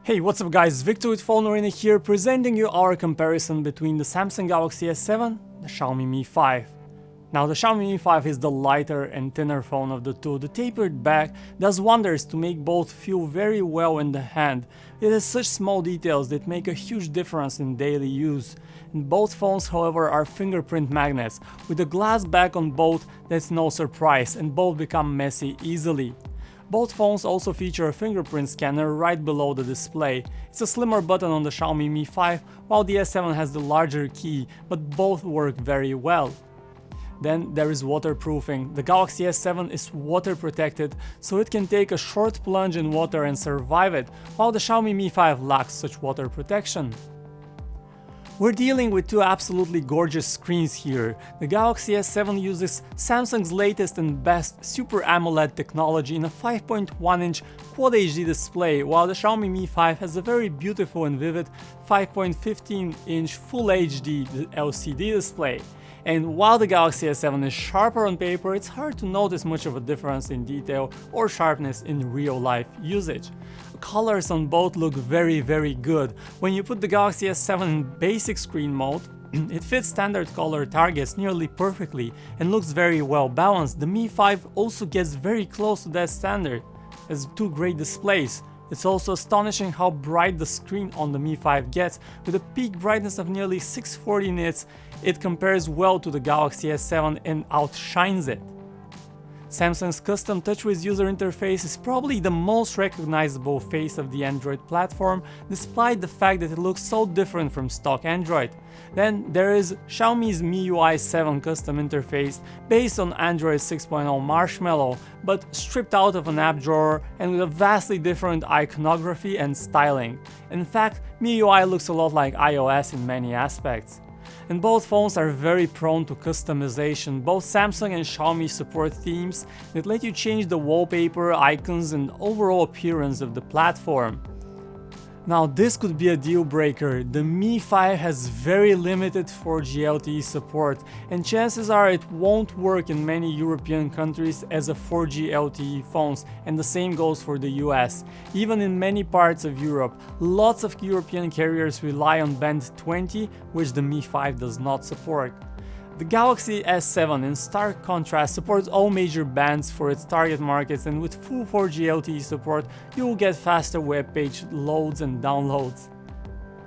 Hey, what's up guys, Victor with PhoneArena here, presenting you our comparison between the Samsung Galaxy S7 and the Xiaomi Mi 5. Now the Xiaomi Mi 5 is the lighter and thinner phone of the two. The tapered back does wonders to make both feel very well in the hand. It has such small details that make a huge difference in daily use. And both phones however are fingerprint magnets. With a glass back on both, that's no surprise, and both become messy easily. Both phones also feature a fingerprint scanner right below the display. It's a slimmer button on the Xiaomi Mi 5, while the S7 has the larger key, but both work very well. Then there is waterproofing. The Galaxy S7 is water protected, so it can take a short plunge in water and survive it, while the Xiaomi Mi 5 lacks such water protection. We're dealing with two absolutely gorgeous screens here. The Galaxy S7 uses Samsung's latest and best Super AMOLED technology in a 5.1-inch Quad HD display, while the Xiaomi Mi 5 has a very beautiful and vivid 5.15-inch Full HD LCD display. And while the Galaxy S7 is sharper on paper, it's hard to notice much of a difference in detail or sharpness in real-life usage. Colors on both look very good. When you put the Galaxy S7 in basic screen mode, it fits standard color targets nearly perfectly and looks very well balanced. The Mi 5 also gets very close to that standard. It has two great displays. It's also astonishing how bright the screen on the Mi 5 gets. With a peak brightness of nearly 640 nits, it compares well to the Galaxy S7 and outshines it. Samsung's custom TouchWiz user interface is probably the most recognizable face of the Android platform, despite the fact that it looks so different from stock Android. Then there is Xiaomi's MIUI 7 custom interface based on Android 6.0 Marshmallow, but stripped out of an app drawer and with a vastly different iconography and styling. In fact, MIUI looks a lot like iOS in many aspects. And both phones are very prone to customization. Both Samsung and Xiaomi support themes that let you change the wallpaper, icons, and overall appearance of the platform. Now this could be a deal breaker. The Mi 5 has very limited 4G LTE support, and chances are it won't work in many European countries as a 4G LTE phones, and the same goes for the US. Even in many parts of Europe, lots of European carriers rely on band 20, which the Mi 5 does not support. The Galaxy S7 in stark contrast supports all major bands for its target markets, and with full 4G LTE support you will get faster web page loads and downloads.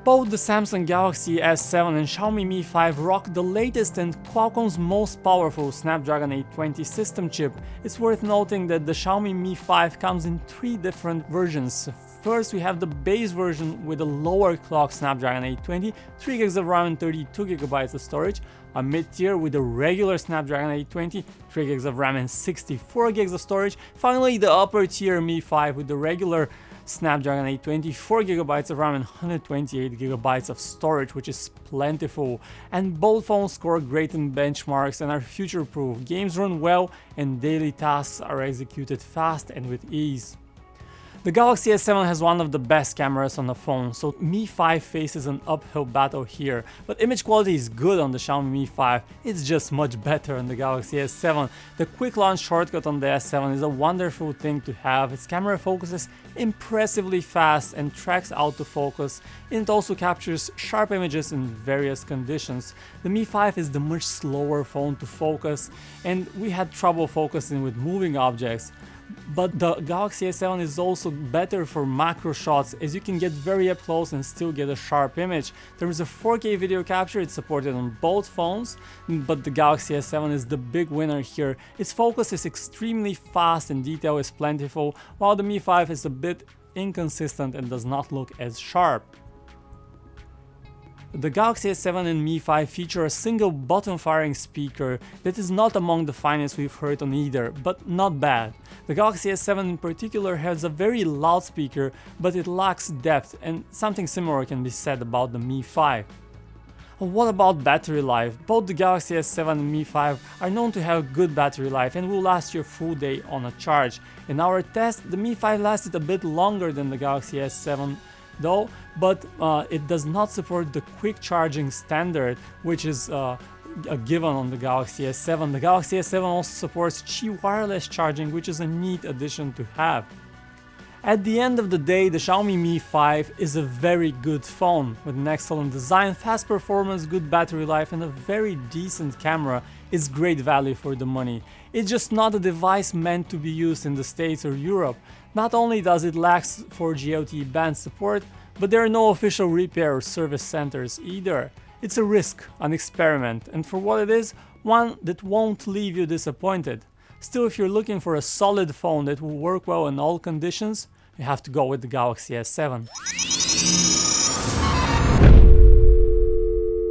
Both the Samsung Galaxy S7 and Xiaomi Mi 5 rock the latest and Qualcomm's most powerful Snapdragon 820 system chip. It's worth noting that the Xiaomi Mi 5 comes in three different versions. First, we have the base version with a lower clock Snapdragon 820, 3GB of RAM and 32GB of storage, a mid-tier with a regular Snapdragon 820, 3GB of RAM and 64GB of storage, finally the upper tier Mi 5 with the regular Snapdragon 820, 4GB of RAM and 128GB of storage, which is plentiful. And both phones score great in benchmarks and are future-proof. Games run well and daily tasks are executed fast and with ease. The Galaxy S7 has one of the best cameras on the phone, so Mi 5 faces an uphill battle here, but image quality is good on the Xiaomi Mi 5, it's just much better on the Galaxy S7. The quick launch shortcut on the S7 is a wonderful thing to have. Its camera focuses impressively fast and tracks autofocus, and it also captures sharp images in various conditions. The Mi 5 is the much slower phone to focus, and we had trouble focusing with moving objects. But the Galaxy S7 is also better for macro shots, as you can get very up close and still get a sharp image. There is a 4K video capture, it's supported on both phones, but the Galaxy S7 is the big winner here. Its focus is extremely fast and detail is plentiful, while the Mi 5 is a bit inconsistent and does not look as sharp. The Galaxy S7 and Mi 5 feature a single bottom-firing speaker that is not among the finest we've heard on either, but not bad. The Galaxy S7 in particular has a very loud speaker, but it lacks depth, and something similar can be said about the Mi 5. What about battery life? Both the Galaxy S7 and Mi 5 are known to have good battery life and will last you a full day on a charge. In our test, the Mi 5 lasted a bit longer than the Galaxy S7 though, but it does not support the quick charging standard, which is a given on the Galaxy S7. The Galaxy S7 also supports Qi wireless charging, which is a neat addition to have. At the end of the day, the Xiaomi Mi 5 is a very good phone with an excellent design, fast performance, good battery life and a very decent camera. It's great value for the money. It's just not a device meant to be used in the States or Europe. Not only does it lack 4G LTE band support, but there are no official repair or service centers either. It's a risk, an experiment, and for what it is, one that won't leave you disappointed. Still, if you're looking for a solid phone that will work well in all conditions, you have to go with the Galaxy S7.